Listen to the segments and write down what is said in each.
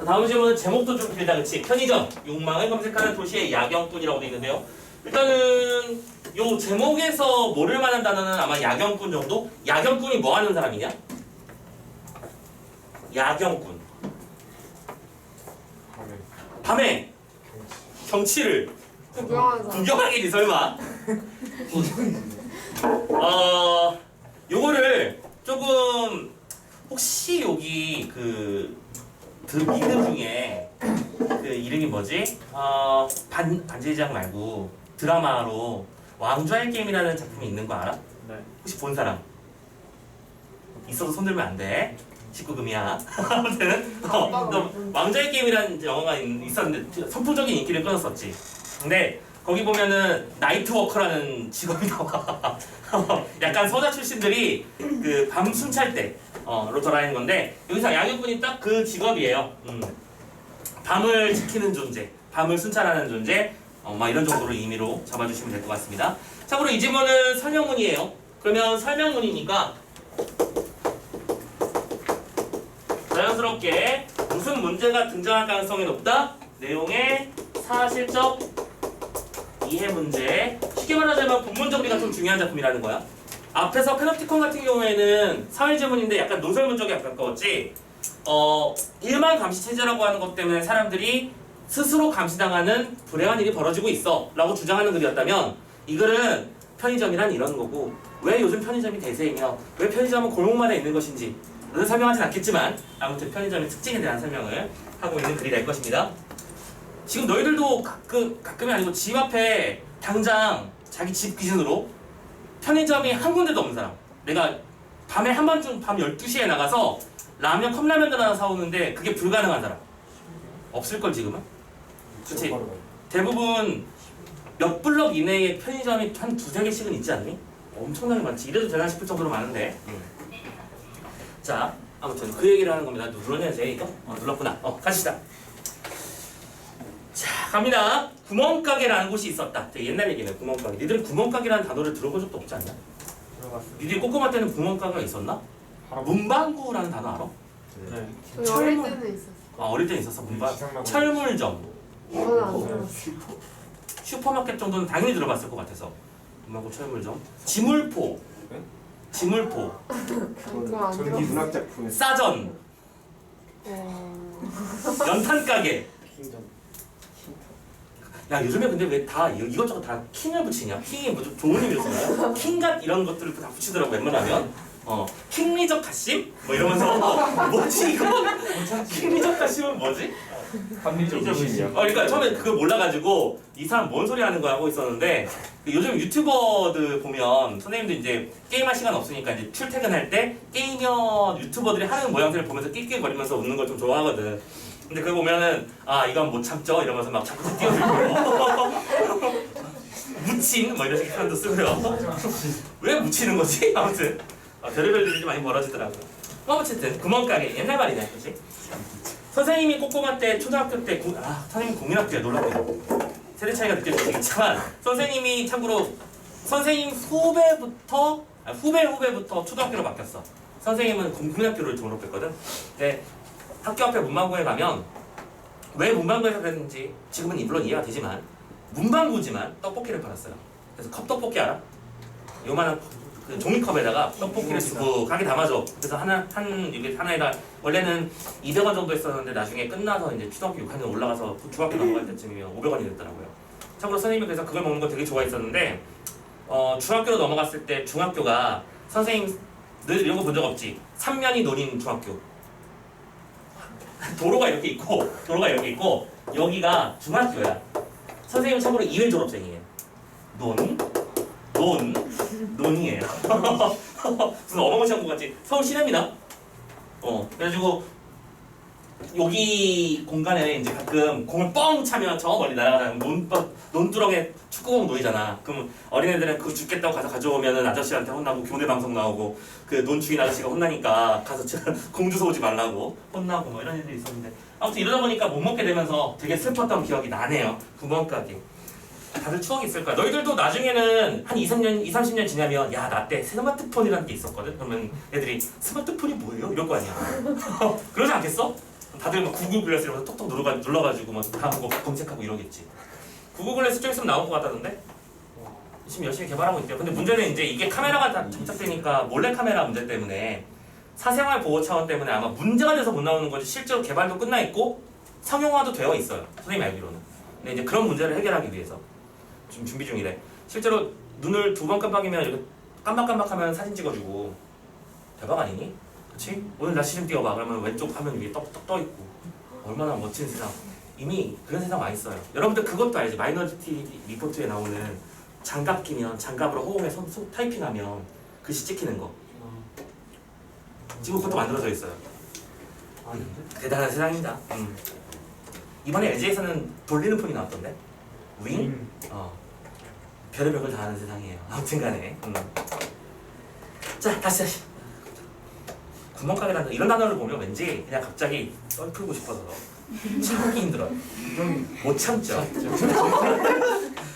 다음 질문은 제목도 좀 길다, 그치? 편의점, 욕망을 검색하는 도시의 야경꾼이라고 되어 있는데요. 일단은 요 제목에서 모를 만한 단어는 아마 야경꾼 정도? 야경꾼이 뭐 하는 사람이냐? 야경꾼. 밤에 경치를 구경하겠니 설마? 요거를 조금 혹시 여기 그 미드 중에 그 이름이 뭐지? 반지의제왕 말고 드라마로 왕좌의 게임이라는 작품이 있는 거 알아? 네. 혹시 본 사람? 있어도 손들면 안 돼. 19금이야. 아무튼 왕좌의 게임이라는 영화가 있었는데 선풍적인 인기를 끌었었지. 근데 거기 보면은 나이트워커라는 직업이 나와. 약간 서자 출신들이 그 밤 순찰 때로 돌아다니는 건데 여기서 야경꾼이 딱 그 직업이에요. 밤을 지키는 존재, 밤을 순찰하는 존재, 막 이런 정도로 의미로 잡아주시면 될 것 같습니다. 참고로 이 질문은 설명문이에요. 그러면 설명문이니까 자연스럽게 무슨 문제가 등장할 가능성이 높다? 내용의 사실적 이해 문제. 쉽게 말하자면 본문 정리가 좀 중요한 작품이라는 거야. 앞에서 패놉티콘 같은 경우에는 사회지문인데 약간 논설문 쪽에 가까웠지. 일만 감시체제라고 하는 것 때문에 사람들이 스스로 감시당하는 불행한 일이 벌어지고 있어 라고 주장하는 글이었다면 이 글은 편의점이란 이런 거고 왜 요즘 편의점이 대세이며 왜 편의점은 골목마다 있는 것인지 는 설명하진 않겠지만 아무튼 편의점의 특징에 대한 설명을 하고 있는 글이 될 것입니다. 지금 너희들도 가끔이 아니고 집 앞에 당장 자기 집 기준으로 편의점이 한 군데도 없는 사람, 내가 밤에 한밤중 밤 12시에 나가서 라면 컵라면도 하나 사오는데 그게 불가능한 사람 없을걸 지금은? 그치? 대부분 몇 블럭 이내에 편의점이 한 두세 개씩은 있지 않니? 엄청나게 많지. 이래도 되나 싶을 정도로 많은데 자, 아무튼 그 얘기를 하는 겁니다. 눌렀냐, 쟤 이거? 눌렀구나. 가시다. 자, 갑니다. 구멍가게라는 곳이 있었다. 되게 옛날 얘기네, 구멍가게. 니들은 구멍가게라는 단어를 들어본 적도 없지 않냐? 들어봤어요. 니들이 꼬꼬마 때는 구멍가게가 있었나? 문방구라는 단어 알아? 네. 저희 어릴 때는 있었어. 어릴 때 있었어, 문방. 지상마을. 철물점. 이거는 안 들어봤어. 슈퍼마켓 정도는 당연히 들어봤을 것 같아서. 문방구, 철물점. 지물포. 네? 지물포. 그거 안 전기 들어봤어. 문학 작품에 싸전. 연탄가게. 킹전. 야 요즘에 근데 왜 다 이것저것 다 킹을 붙이냐? 킹이 뭐 좀 좋은 의미로 쓰나요? 킹갓 이런 것들을 다 붙이더라고 웬만하면. 킹리적 가심? 뭐 이러면서 뭐지 이거? 킹리적 가심은 뭐지? 합리적 의심이요. 그러니까 처음에 그걸 몰라가지고 이 사람 뭔 소리 하는 거야 하고 있었는데 요즘 유튜버들 보면 선생님들 이제 게임할 시간 없으니까 이제 출퇴근할 때 게이머 유튜버들이 하는 모양새를 보면서 낄낄거리면서 웃는 걸 좀 좋아하거든. 근데 그거 보면은 이건 못 참죠 이러면서 막 자꾸 뛰어들고 묻힌 뭐 이런 식의 표현도 쓰고요. 왜 묻히는 거지? 아무튼 별의별 일이 많이 벌어지더라고요. 어쨌든 구멍가게 옛날 말이네, 그렇지? 선생님이 꼬꼬마 때 초등학교 때 선생님 국민학교야 놀랍게도 세대 차이가 느껴지겠지만 선생님이 참고로 선생님 후배부터 초등학교로 바뀌었어. 선생님은 국민학교를 졸업했거든. 근데 학교 앞에 문방구에 가면 왜 문방구에서 그랬는지 지금은 물론 이해가 되지만 문방구지만 떡볶이를 팔았어요. 그래서 컵떡볶이 알아? 요만한 그 종이컵에다가 떡볶이를 주고 가게 담아줘. 그래서 이게 하나에다 원래는 200원 정도 했었는데 나중에 끝나서 이제 초등학교 6학년 올라가서 중학교 넘어갈 때쯤이면 500원이 됐더라고요. 참고로 선생님이 그래서 그걸 먹는 거 되게 좋아했었는데 중학교로 넘어갔을 때 중학교가 선생님 늘 이런 거 본 적 없지? 3면이 논인 중학교. 도로가 이렇게 있고 여기가 중학교야. 선생님은 참고로 2회 졸업생이에요. 논이에요. 무슨 어마무시한 것 같지? 서울 시내입니다. 그래가지고 여기 공간에 이제 가끔 공을 뻥 차면 저 멀리 날아가는 논두렁에 축구공 놓이잖아. 그럼 어린애들은 그거 죽겠다고 가서 가져오면은 아저씨한테 혼나고 교내 방송 나오고 그 논주인 아저씨가 혼나니까 가서 공 주워 오지 말라고 혼나고 뭐 이런 일들이 있었는데 아무튼 이러다 보니까 못 먹게 되면서 되게 슬펐던 기억이 나네요. 구멍가게. 다들 추억이 있을 거야. 너희들도 나중에는 한 30년 지나면 야, 나 때 스마트폰이라는 게 있었거든? 그러면 애들이 스마트폰이 뭐예요? 이럴 거 아니야. 그러지 않겠어? 다들 막 구글 글래스 이러면서 톡톡 눌러가지고 막 다음 거 검색하고 이러겠지. 구글 글래스 좀 있으면 나올 것 같다던데? 지금 열심히 개발하고 있대요. 근데 문제는 이제 이게 카메라가 다 장착되니까 몰래 카메라 문제 때문에 사생활 보호 차원 때문에 아마 문제가 돼서 못 나오는 거지 실제로 개발도 끝나 있고 상용화도 되어 있어요. 선생님이 알기로는. 근데 이제 그런 문제를 해결하기 위해서 지금 준비 중이래. 실제로 눈을 2번 깜빡이면 이렇게 깜빡깜빡하면 사진 찍어주고 대박 아니니? 그치? 오늘 날씨 좀 띄워봐. 그러면 왼쪽 화면 위에 떡떡 떠있고 얼마나 멋진 세상. 이미 그런 세상 와 있어요. 여러분들 그것도 알지? 마이너리티 리포트에 나오는 장갑 끼면 장갑으로 호응해서 타이핑하면 글씨 찍히는 거. 지금 그것도 만들어져 있어요. 대단한 세상입니다. 이번에 LG에서는 돌리는 폰이 나왔던데? 윙? 별의별 걸 다 하는 세상이에요. 아무튼간에. 자, 다시. 구멍가게라는 이런 단어를 보면 왠지 그냥 갑자기 썰 풀고 싶어서 참기 힘들어요. 못 참죠.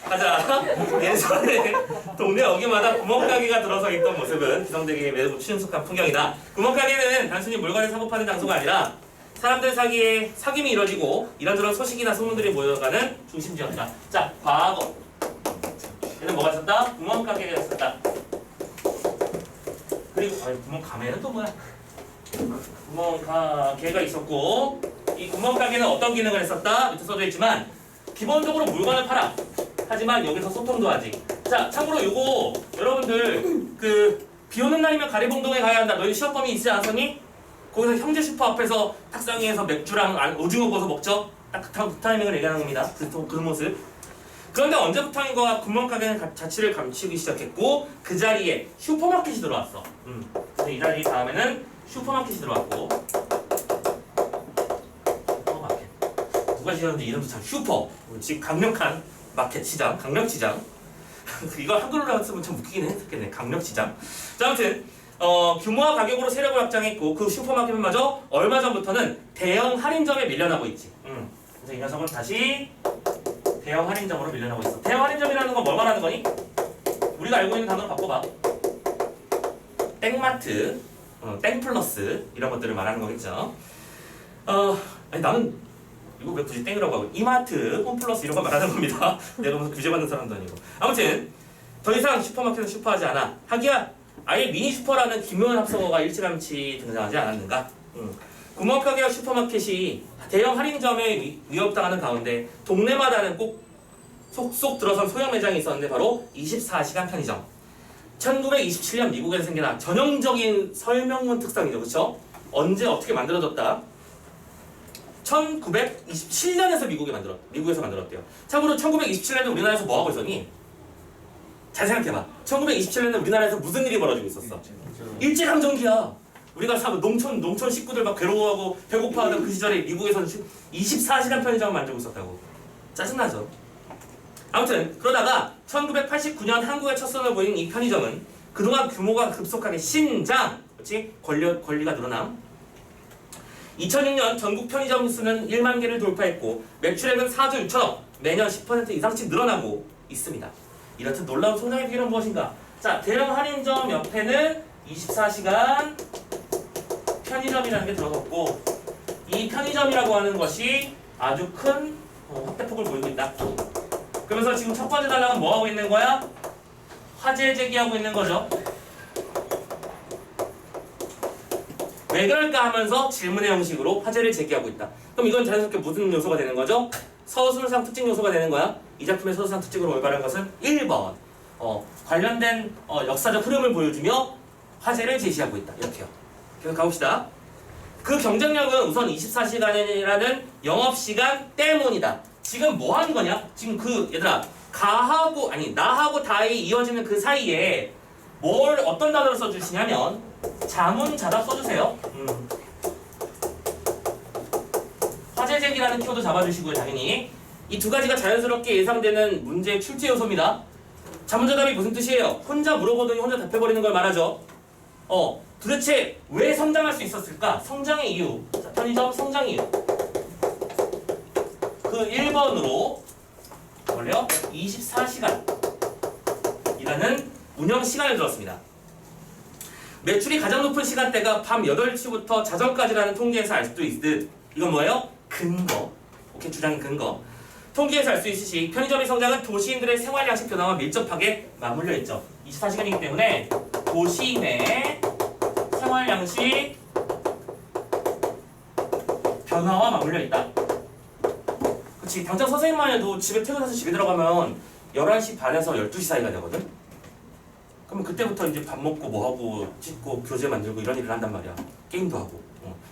가자. 예전에 동네 어귀마다 구멍가게가 들어서 있던 모습은 기성되게 매우 친숙한 풍경이다. 구멍가게는 단순히 물건을 사고 파는 장소가 아니라 사람들 사이에 사귐이 이뤄지고 이런저런 소식이나 소문들이 모여가는 중심지였다. 자, 과거. 얘는 뭐가 있었다? 구멍가게가 있었다. 그리고 구멍가게는 또 뭐야? 구멍가게가 있었고 이 구멍가게는 어떤 기능을 했었다? 밑에 써져 있지만 기본적으로 물건을 팔아. 하지만 여기서 소통도 하지. 자, 참고로 요거 여러분들 비 오는 날이면 가리봉동에 가야 한다. 너희 시험범위 있지 않았니? 거기서 형제 슈퍼 앞에서 탁상 위에서 맥주랑 오징어 구워서 먹죠? 딱 그 타이밍을 얘기하는 겁니다. 그 모습. 그런데 언제부터인가 구멍가게는 자취를 감추기 시작했고 그 자리에 슈퍼마켓이 들어왔어. 그래서 이 자리 다음에는 슈퍼마켓이 들어왔고 슈퍼마켓 누가 지었는지 이름도 참 슈퍼. 지금 강력한 마켓 시장, 강력시장. 이걸 한글로 쓰면 참 웃기긴 했겠네. 강력시장. 자, 아무튼 규모와 가격으로 세력을 확장했고 그 슈퍼마켓은 마저 얼마 전부터는 대형 할인점에 밀려나고 있지. 그래서 이 녀석은 다시 대형 할인점으로 밀려나고 있어. 대형 할인점이라는 건 뭘 말하는 거니? 우리가 알고 있는 단어로 바꿔봐. 땡마트, 땡플러스 이런 것들을 말하는 거겠죠. 아니 나는 이거 왜 굳이 땡이라고 하고 이마트, 홈플러스 이런 거 말하는 겁니다. 내가 무슨 규제받는 사람도 아니고. 아무튼 더 이상 슈퍼마켓은 슈퍼하지 않아. 하기야 아예 미니 슈퍼라는 기묘한 합성어가 일찌감치 등장하지 않았는가? 구멍가게와 슈퍼마켓이 대형 할인점에 위협당하는 가운데 동네마다는 꼭 속속 들어선 소형 매장이 있었는데 바로 24시간 편의점. 1927년 미국에서 생겨난 전형적인 설명문 특성이죠. 그렇죠? 언제 어떻게 만들어졌다? 1927년에서 미국에서 만들었대요. 참고로 1927년에 우리나라에서 뭐 하고 있었니? 잘 생각해봐. 1927년에 우리나라에서 무슨 일이 벌어지고 있었어? 일제강점기야. 우리가 농촌 식구들 막 괴로워하고 배고파하던 그 시절에 미국에서는 24시간 편의점을 만들고 있었다고. 짜증나죠? 아무튼 그러다가 1989년 한국에 첫 선을 보인 이 편의점은 그동안 규모가 급속하게 신장, 그렇지? 권리가 늘어남. 2006년 전국 편의점 수는 1만 개를 돌파했고 매출액은 4조 6천억, 매년 10% 이상씩 늘어나고 있습니다. 이렇듯 놀라운 성장의 비결은 무엇인가? 자, 대형 할인점 옆에는 24시간 편의점이라는 게 들어섰고 이 편의점이라고 하는 것이 아주 큰 확대폭을 보이고 있다. 그러면서 지금 첫 번째 단락은 뭐 하고 있는 거야? 화제 제기하고 있는 거죠. 왜 그럴까 하면서 질문의 형식으로 화제를 제기하고 있다. 그럼 이건 자연스럽게 무슨 요소가 되는 거죠? 서술상 특징 요소가 되는 거야. 이 작품의 서술상 특징으로 올바른 것은 1번 관련된 역사적 흐름을 보여주며 화제를 제시하고 있다. 이렇게요. 계속 가봅시다. 그 경쟁력은 우선 24시간이라는 영업시간 때문이다. 지금 뭐 하는 거냐? 지금 얘들아 나하고 다에 이어지는 그 사이에 어떤 단어를 써주시냐면 자문자답 써주세요. 화제 제기라는 키워드 잡아주시고요. 당연히 이 두 가지가 자연스럽게 예상되는 문제의 출제 요소입니다. 자문자답이 무슨 뜻이에요? 혼자 물어보더니 혼자 답해버리는 걸 말하죠. 도대체 왜 성장할 수 있었을까? 성장의 이유. 자, 편의점 성장 이유. 그 1번으로 원래요 24시간이라는 운영 시간을 들었습니다. 매출이 가장 높은 시간대가 밤 8시부터 자정까지라는 통계에서 알 수도 있듯 이건 뭐예요? 근거. 오케이, 주장의 근거. 통계에서 알 수 있듯이 편의점의 성장은 도시인들의 생활 양식 변화와 밀접하게 맞물려 있죠. 24시간이기 때문에 도시인의 생활 양식 변화와 맞물려 있다. 그렇지. 당장 선생님만 해도 집에 퇴근해서 집에 들어가면 11시 반에서 12시 사이가 되거든. 그러면 그때부터 이제 밥 먹고 뭐 하고 찍고 교재 만들고 이런 일을 한단 말이야. 게임도 하고.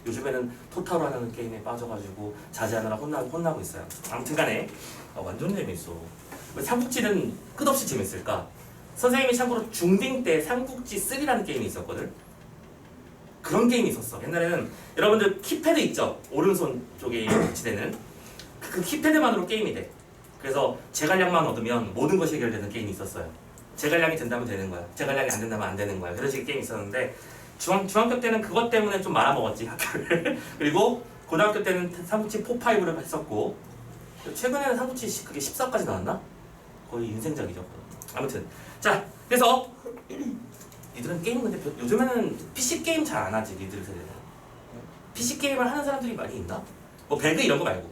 요즘에는 토탈화라는 게임에 빠져가지고 자제하느라 혼나고 있어요. 아무튼간에 완전 재밌어. 왜 삼국지는 끝없이 재밌을까? 선생님이 참고로 중딩 때 삼국지 3라는 게임이 있었거든. 그런 게임이 있었어. 옛날에는 여러분들 키패드 있죠? 오른손 쪽에 위치되는 그 키패드만으로 게임이 돼. 그래서 제갈량만 얻으면 모든 것이 해결되는 게임이 있었어요. 제갈량이 된다면 되는 거야. 제갈량이 안 된다면 안 되는 거야. 그런 식의 게임이 있었는데 중학교 때는 그것 때문에 좀 말아먹었지, 학교를. 그리고 고등학교 때는 삼국지 4, 5를 했었고 최근에는 삼국지 그게 14까지 나왔나? 거의 인생작이죠. 아무튼 자, 그래서 니들은 게임 근데 요즘에는 PC 게임 잘 안 하지, 니들 세대는. PC 게임을 하는 사람들이 많이 있나? 뭐 배그 이런 거 말고.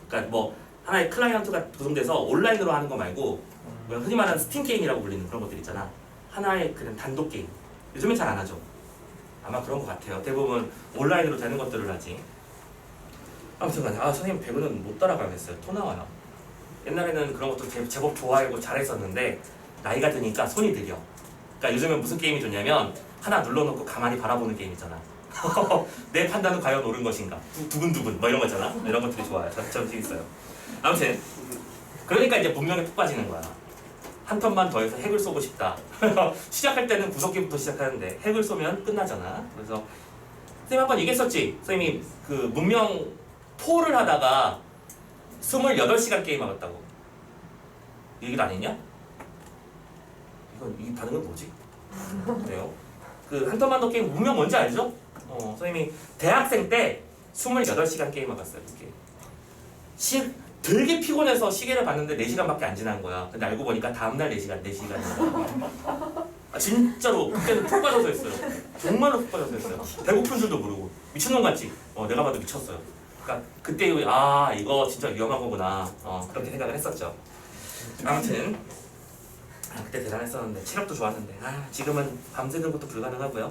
그러니까 뭐 하나의 클라이언트가 구성돼서 온라인으로 하는 거 말고 뭐 흔히 말하는 스팀 게임이라고 불리는 그런 것들 있잖아. 하나의 그런 단독 게임. 요즘엔 잘 안 하죠. 아마 그런 것 같아요. 대부분 온라인으로 되는 것들을 하지. 아무튼간에 선생님 배그는 못 따라가겠어요. 토 나와요. 옛날에는 그런 것도 제법 좋아하고 잘했었는데 나이가 드니까 손이 느려. 그러니까 요즘엔 무슨 게임이 좋냐면 하나 눌러놓고 가만히 바라보는 게임 있잖아. 내 판단은 과연 옳은 것인가? 두근두근 뭐 이런 거 있잖아. 이런 것들이 좋아요. 참 재밌어요. 아무튼 그러니까 이제 문명에 푹 빠지는 거야. 한 턴만 더 해서 핵을 쏘고 싶다. 시작할 때는 구석기부터 시작하는데 핵을 쏘면 끝나잖아. 그래서 선생님 한번 얘기했었지. 선생님이 그 문명 4를 하다가 28시간 게임 하겠다고. 얘기를 안 했냐? 이 반응은 뭐지? 그래요? 그 한 턴만 더 게임 문명 뭔지 알죠? 선생님이 대학생 때 28시간 게임 해봤어요. 이게 되게 피곤해서 시계를 봤는데 4시간밖에 안 지난 거야. 근데 알고 보니까 다음날 4시간. 진짜로 그때는 푹 빠져서 했어요. 정말로 푹 빠져서 했어요. 배고픈 줄도 모르고. 미친놈 같지? 내가 봐도 미쳤어요. 그러니까 그때 이거 진짜 위험한 거구나. 그렇게 생각을 했었죠. 아무튼 그때 대단했었는데 체력도 좋았는데 지금은 밤새는 것도 불가능하고요.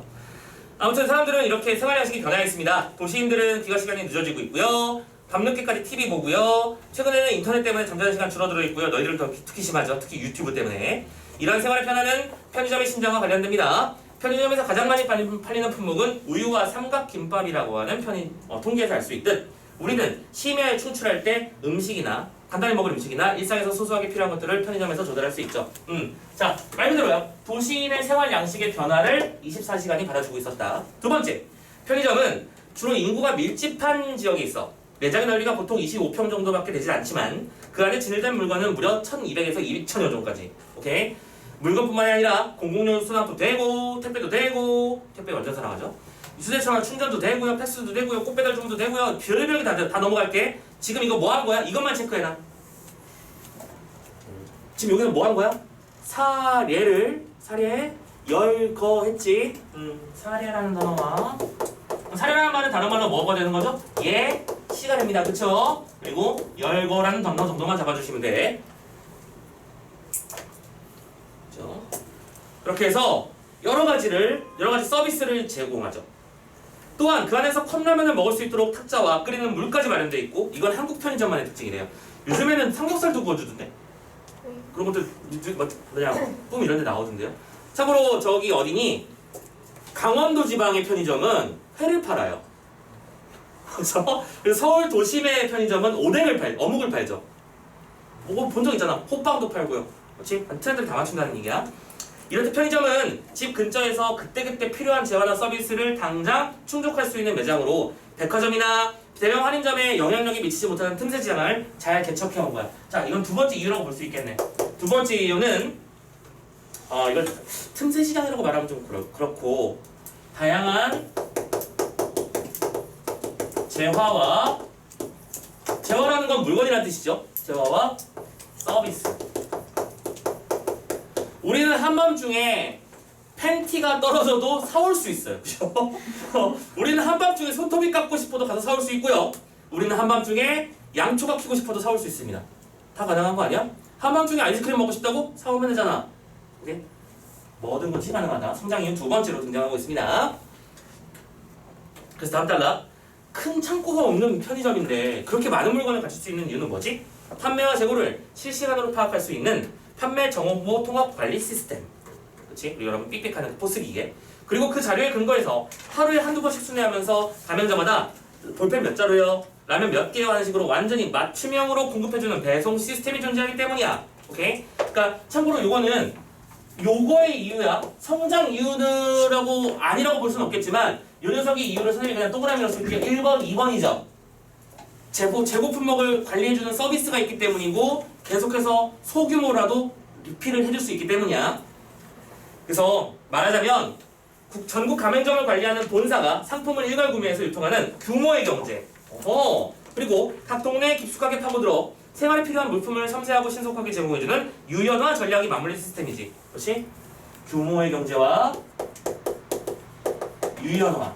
아무튼 사람들은 이렇게 생활 양식이 변화했습니다. 도시인들은 귀가 시간이 늦어지고 있고요. 밤늦게까지 TV 보고요. 최근에는 인터넷 때문에 잠자는 시간 줄어들어 있고요. 너희들은 더 특히 심하죠. 특히 유튜브 때문에. 이런 생활의 변화는 편의점의 신장과 관련됩니다. 편의점에서 가장 많이 팔리는 품목은 우유와 삼각김밥이라고 하는 통계에서 알 수 있듯 우리는 심야에 충출할 때 음식이나 간단히 먹을 음식이나 일상에서 소소하게 필요한 것들을 편의점에서 조달할 수 있죠. 자, 말 그대로요. 도시인의 생활 양식의 변화를 24시간이 받아주고 있었다. 두 번째, 편의점은 주로 인구가 밀집한 지역에 있어. 매장의 넓이가 보통 25평 정도밖에 되지 않지만 그 안에 진열된 물건은 무려 1200에서 2000여 종까지. 오케이? 물건뿐만이 아니라 공공용 수납도 되고 택배도 되고 택배 완전 사랑하죠? 휴대전화 충전도 되고요. 패스도 되고요. 꽃배달 주문도 되고요. 별의별게 다 넘어갈게. 지금 이거 뭐 한 거야? 이것만 체크해놔. 지금 여기는 뭐 한 거야? 사례 열거했지. 사례라는 단어와 사례라는 말은 다른 말로 뭐가 되는 거죠? 시간입니다. 그쵸? 그리고 열거라는 단어 정도만 잡아주시면 돼. 그쵸? 그렇게 해서 여러 가지 서비스를 제공하죠. 또한 그 안에서 컵라면을 먹을 수 있도록 탁자와 끓이는 물까지 마련되어 있고 이건 한국 편의점만의 특징이래요. 요즘에는 삼겹살도 구워주던데? 그런 것들 그냥 꿈 이런 데 나오던데요. 참고로 저기 어디니? 강원도 지방의 편의점은 회를 팔아요. 그래서 서울 도심의 편의점은 어묵을 팔죠. 본 적 있잖아. 호빵도 팔고요. 그렇지? 트렌드를 다 맞춘다는 얘기야. 이렇듯 편의점은 집 근처에서 그때그때 필요한 재화나 서비스를 당장 충족할 수 있는 매장으로 백화점이나 대형 할인점에 영향력이 미치지 못하는 틈새 시장을 잘 개척해온 거야. 자, 이건 두 번째 이유라고 볼 수 있겠네. 두 번째 이유는 이걸 틈새 시장이라고 말하면 좀 그렇고 다양한 재화라는 건 물건이라는 뜻이죠. 재화와 서비스. 우리는 한밤중에 팬티가 떨어져도 사올 수 있어요. 그죠? 우리는 한밤중에 손톱이 깎고 싶어도 가서 사올 수 있고요. 우리는 한밤중에 양초가 키고 싶어도 사올 수 있습니다. 다 가능한 거 아니야? 한밤중에 아이스크림 먹고 싶다고? 사오면 되잖아. 오케이? 모든 것이 가능하다. 성장 이유 두 번째로 등장하고 있습니다. 그래서 다음 달라. 큰 창고가 없는 편의점인데 그렇게 많은 물건을 갖출 수 있는 이유는 뭐지? 판매와 재고를 실시간으로 파악할 수 있는 판매 정보 통합 관리 시스템. 그렇지? 그리고 여러분 삑삑하는 포스기계. 그리고 그 자료에 근거해서 하루에 한두 번씩 순회하면서 가맹점마다 볼펜 몇 자루요? 라면 몇 개요? 하는 식으로 완전히 맞춤형으로 공급해주는 배송 시스템이 존재하기 때문이야. 오케이? 그러니까 참고로 요거는 요거의 이유야. 성장 이유라고 아니라고 볼 수는 없겠지만 요 녀석의 이유를 선생님이 그냥 동그라미로 쓸게 1번, 2번이죠. 재고 품목을 관리해주는 서비스가 있기 때문이고 계속해서 소규모라도 리필을 해줄 수 있기 때문이야. 그래서 말하자면 전국 가맹점을 관리하는 본사가 상품을 일괄 구매해서 유통하는 규모의 경제. 그리고 각 동네에 깊숙하게 파고들어 생활에 필요한 물품을 섬세하고 신속하게 제공해주는 유연화 전략이 맞물린 시스템이지. 그렇지? 규모의 경제와 유연화.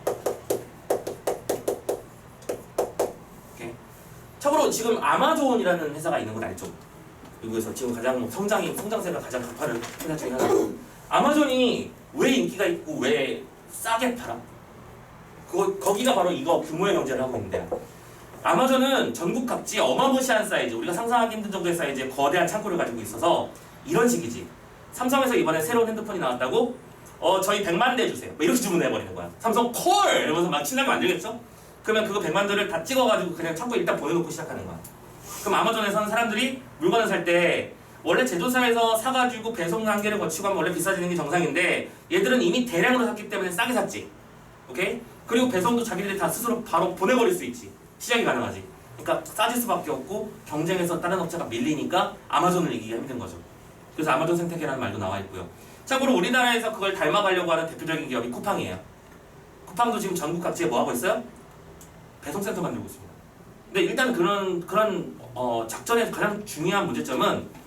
오케이. 참고로 지금 아마존이라는 회사가 있는 건 알죠? 미국에서 지금 가장 성장세가 가장 가파른 회사 중에 하나. 아마존이 왜 인기가 있고 왜 싸게 팔아? 거기가 바로 이거 규모의 경제를 하고 있는데, 아마존은 전국 각지에 어마무시한 사이즈, 우리가 상상하기 힘든 정도의 사이즈의 거대한 창고를 가지고 있어서 이런 식이지. 삼성에서 이번에 새로운 핸드폰이 나왔다고? 저희 100만 대 주세요. 뭐 이렇게 주문해버리는 거야. 삼성 콜! 이러면서 막 신나게 만들겠죠? 그러면 그거 100만 대를 다 찍어가지고 그냥 창고에 일단 보내놓고 시작하는 거야. 그럼 아마존에서는 사람들이 물건을 살 때 원래 제조사에서 사가지고 배송 단계를 거치고 하면 원래 비싸지는 게 정상인데 얘들은 이미 대량으로 샀기 때문에 싸게 샀지. 오케이? 그리고 배송도 자기들이 다 스스로 바로 보내버릴 수 있지. 시작이 가능하지. 그러니까 싸질 수밖에 없고 경쟁에서 다른 업체가 밀리니까 아마존을 이기기가 힘든 거죠. 그래서 아마존 생태계라는 말도 나와 있고요. 참고로 우리나라에서 그걸 닮아가려고 하는 대표적인 기업이 쿠팡이에요. 쿠팡도 지금 전국 각지에 뭐 하고 있어요? 배송센터 만들고 있습니다. 근데 일단 그런 작전에서 가장 중요한 문제점은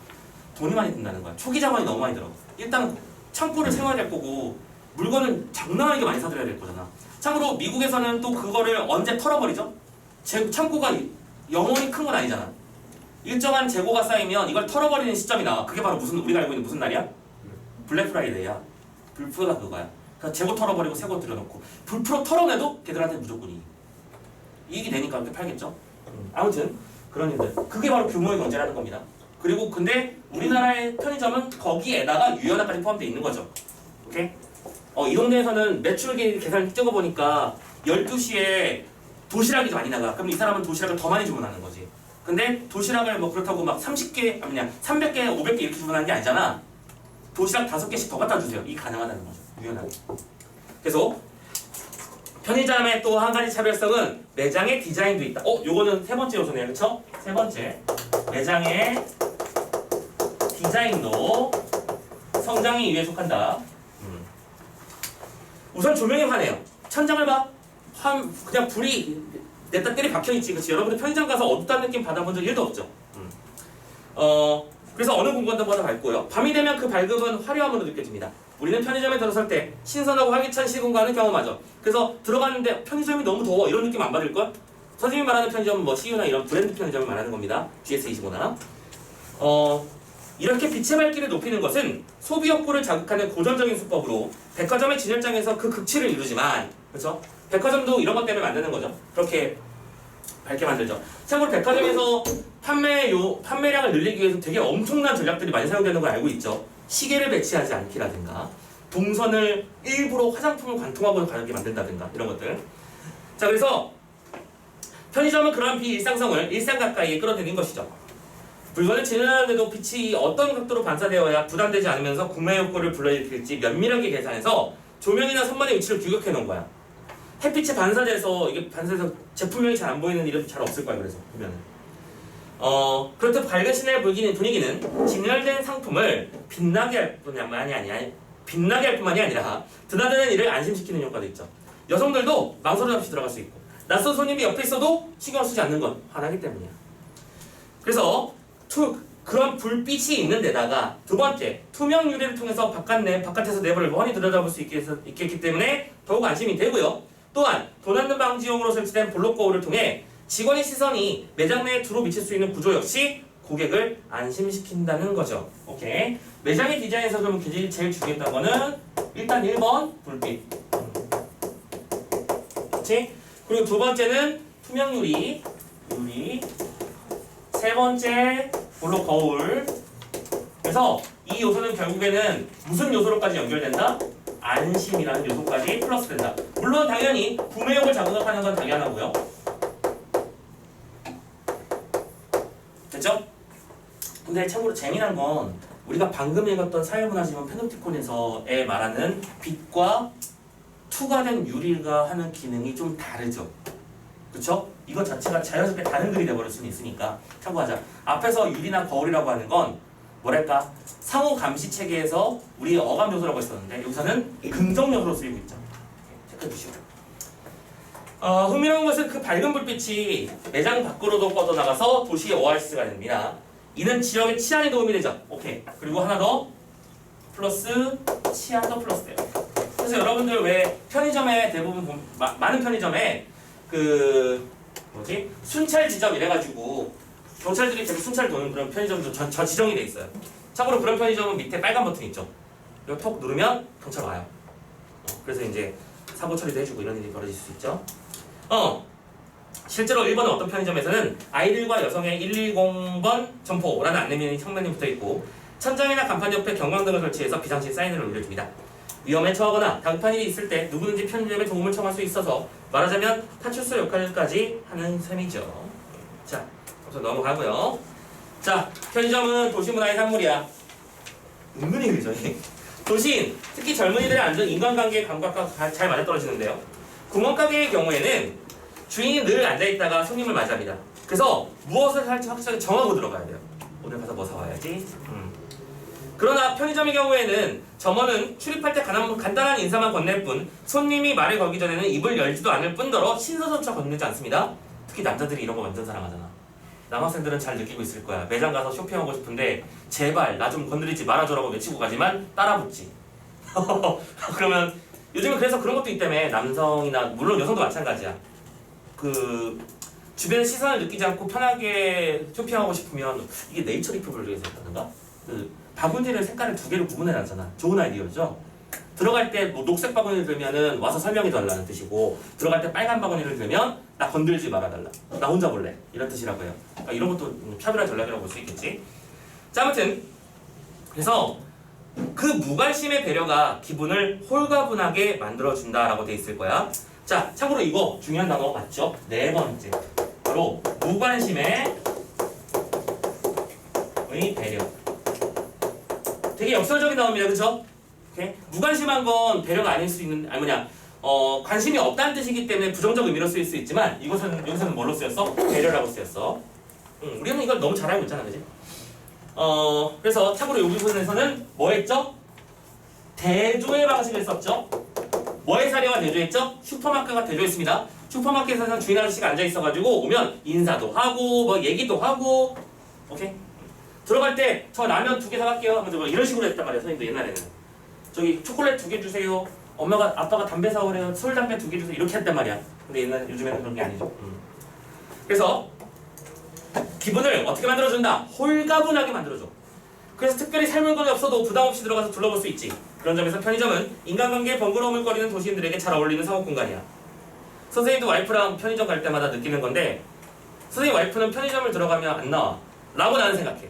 돈이 많이 든다는 거야. 초기 자본이 너무 많이 들어. 일단 창고를 세워야 될 거고 물건을 장난하게 많이 사들여야 될 거잖아. 참고로 미국에서는 또 그거를 언제 털어버리죠? 창고가 영원히 큰 건 아니잖아. 일정한 재고가 쌓이면 이걸 털어버리는 시점이 나와. 그게 바로 우리가 알고 있는 무슨 날이야? 블랙 프라이데이야. 불프가 그거야. 그러니까 재고 털어버리고 새거 들여놓고 불프로 털어내도 걔들한테 무조건이 이익이 되니까 그렇게 팔겠죠. 아무튼 그런 일들. 그게 바로 규모의 경제라는 겁니다. 그리고 근데 우리나라의 편의점은 거기에다가 유연화까지 포함되어 있는 거죠. 오케이? 이 동네에서는 매출 계산을 찍어보니까 12시에 도시락이 많이 나가. 그럼 이 사람은 도시락을 더 많이 주문하는 거지. 근데 도시락을 뭐 그렇다고 막 30개, 아니냐 300개, 500개 이렇게 주문하는 게 아니잖아. 도시락 5개씩 더 갖다 주세요. 이게 가능하다는 거죠. 유연하게. 그래서 편의점의 또 한 가지 차별성은 매장의 디자인도 있다. 요거는 세 번째 요소네요. 그쵸? 세 번째. 매장의 디자인도 성장의 이유에 속한다. 우선 조명에 관해요. 천장을 봐. 그냥 불이 냈다 때리 박혀있지. 그치? 여러분들 편의점 가서 어둡다는 느낌 받아본 적 1도 없죠. 그래서 어느 공간보다 밝고요. 밤이 되면 그 밝음은 화려함으로 느껴집니다. 우리는 편의점에 들어설 때 신선하고 활기찬 시공간을 경험하죠. 그래서 들어갔는데 편의점이 너무 더워 이런 느낌 안 받을걸? 선생님이 말하는 편의점은 뭐 CU나 이런 브랜드 편의점을 말하는 겁니다. GS25나. 이렇게 빛의 밝기를 높이는 것은 소비 욕구를 자극하는 고전적인 수법으로 백화점의 진열장에서 그 극치를 이루지만, 그렇죠? 백화점도 이런 것 때문에 만드는 거죠. 그렇게 밝게 만들죠. 참고로 백화점에서 판매량을 늘리기 위해서 되게 엄청난 전략들이 많이 사용되는 걸 알고 있죠. 시계를 배치하지 않기라든가, 동선을 일부러 화장품을 관통하고 가게 만든다든가 이런 것들. 자, 그래서 편의점은 그러한 비일상성을 일상 가까이에 끌어들인 것이죠. 물건을 진열하는데도 빛이 어떤 각도로 반사되어야 부담되지 않으면서 구매 욕구를 불러일으킬지 면밀하게 계산해서 조명이나 선반의 위치를 규격해 놓은 거야. 햇빛에 반사돼서 제품명이 잘 안 보이는 일은 잘 없을 거야. 그래서 보면은 그렇듯 밝은 시내의 분위기는 진열된 상품을 빛나게 할 뿐만이 아니라 드나드는 이를 안심시키는 효과도 있죠. 여성들도 망설임 없이 들어갈 수 있고 낯선 손님이 옆에 있어도 신경 쓰지 않는 건 하나이기 때문이야. 그래서 그런 불빛이 있는 데다가 두 번째, 투명 유리를 통해서 바깥에서 내부를 훤히 들여다볼 수 있겠기 때문에 더욱 안심이 되고요. 또한 도난등 방지용으로 설치된 블록 거울을 통해 직원의 시선이 매장 내에 두루 비칠 수 있는 구조 역시 고객을 안심시킨다는 거죠. 오케이. 매장의 디자인에서 그러면 제일 중요했던 거는 일단 1번 불빛. 그렇지? 그리고 두 번째는 투명 유리. 세 번째 블록 거울. 그래서 이 요소는 결국에는 무슨 요소로까지 연결된다? 안심이라는 요소까지 플러스 된다. 물론 당연히 구매욕을 자극하는 건 당연하고요. 됐죠? 근데 참고로 재미난 건 우리가 방금 읽었던 사회문화지원 패놉티콘에서에 말하는 빛과 투과된 유리가 하는 기능이 좀 다르죠. 그쵸? 이거 자체가 자연스럽게 다른 글이 돼버릴 수는 있으니까 참고하자. 앞에서 유리나 거울이라고 하는 건 뭐랄까 상호 감시 체계에서 우리 어감 요소라고 했었는데 여기서는 긍정 요소로 쓰이고 있죠. 체크해 주시고. 흥미로운 것은 그 밝은 불빛이 매장 밖으로도 뻗어나가서 도시의 오아시스가 됩니다. 이는 지역의 치안에 도움이 되죠. 오케이. 그리고 하나 더 플러스 치안도 플러스 돼요. 그래서 여러분들 왜 편의점에 대부분 많은 편의점에 그 뭐지 순찰 지점 이래가지고 경찰들이 계속 순찰 도는 그런 편의점도 저 지정이 돼 있어요. 참고로 그런 편의점은 밑에 빨간 버튼 있죠. 이거 톡 누르면 경찰 와요. 그래서 이제 사고 처리도 해주고 이런 일이 벌어질 수 있죠. 실제로 일본의 어떤 편의점에서는 아이들과 여성의 110번 점포라는 안내문이 청면이 붙어있고 천장이나 간판 옆에 경광등을 설치해서 비상시 사인을 올려줍니다. 위험에 처하거나 당판 일이 있을 때 누구든지 편의점에 도움을 청할 수 있어서 말하자면 파출소 역할까지 하는 셈이죠. 자, 그래서 넘어가고요. 자, 편의점은 도시문화의 산물이야. 은근히 그죠. 도시인, 특히 젊은이들의 안전 인간관계의 감각과 잘 맞아떨어지는데요. 구멍가게의 경우에는 주인이 늘 앉아있다가 손님을 맞이합니다. 그래서 무엇을 할지 확실하게 정하고 들어가야 돼요. 오늘 가서 뭐 사와야지. 그러나 편의점의 경우에는 점원은 출입할 때 간단한 인사만 건넬 뿐 손님이 말을 걸기 전에는 입을 열지도 않을 뿐더러 신서점차 건네지 않습니다. 특히 남자들이 이런 거 완전 사랑하잖아. 남학생들은 잘 느끼고 있을 거야. 매장 가서 쇼핑하고 싶은데 제발 나 좀 건드리지 말아줘라고 외치고 가지만 따라붙지. 그러면 요즘은 그래서 그런 것도 있다며. 남성이나 물론 여성도 마찬가지야. 그 주변 시선을 느끼지 않고 편하게 쇼핑하고 싶으면 이게 네이처 리프블릭에서 했다든가 그 바구니를 색깔을 두 개로 구분해 놨잖아. 좋은 아이디어죠. 들어갈 때 뭐 녹색 바구니를 들면은 와서 설명해 달라는 뜻이고 들어갈 때 빨간 바구니를 들면 나 건들지 말아달라. 나 혼자 볼래. 이런 뜻이라고 해요. 그러니까 이런 것도 차별화 전략이라고 볼 수 있겠지. 자, 아무튼 그래서 그 무관심의 배려가 기분을 홀가분하게 만들어준다라고 돼 있을 거야. 자, 참고로 이거 중요한 단어 맞죠? 네 번째. 바로 무관심의 배려. 되게 역설적인 단어입니다. 그쵸? 오케이? 무관심한 건 배려가 아닐 수 있는, 아니 뭐냐, 관심이 없다는 뜻이기 때문에 부정적 의미로 쓰일 수 있지만 여기서는 뭘로 쓰였어? 배려라고 쓰였어. 우리는 이걸 너무 잘 알고 있잖아. 그지? 그래서 참고로 여기 부분에서는 뭐 했죠? 대조의 방식을 썼죠? 뭐의 사례와 대조했죠? 슈퍼마켓과 대조했습니다. 슈퍼마켓에서는 주인 아저씨가 앉아있어가지고 오면 인사도 하고 뭐 얘기도 하고 오케이? 들어갈 때 저 라면 2개 사갈게요 하면서 뭐 이런 식으로 했단 말이야. 선생님도 옛날에는 저기 초콜릿 2개 주세요. 아빠가 담배 사오래요. 술 담배 2개 주세요. 이렇게 했단 말이야. 근데 요즘에는 그런 게 아니죠. 그래서 기분을 어떻게 만들어준다? 홀가분하게 만들어줘. 그래서 특별히 살 물건이 없어도 부담 없이 들어가서 둘러볼 수 있지. 그런 점에서 편의점은 인간관계에 번거로움을 꺼리는 도시인들에게 잘 어울리는 상업 공간이야. 선생님도 와이프랑 편의점 갈 때마다 느끼는 건데 선생님 와이프는 편의점을 들어가면 안 나와 라고 나는 생각해.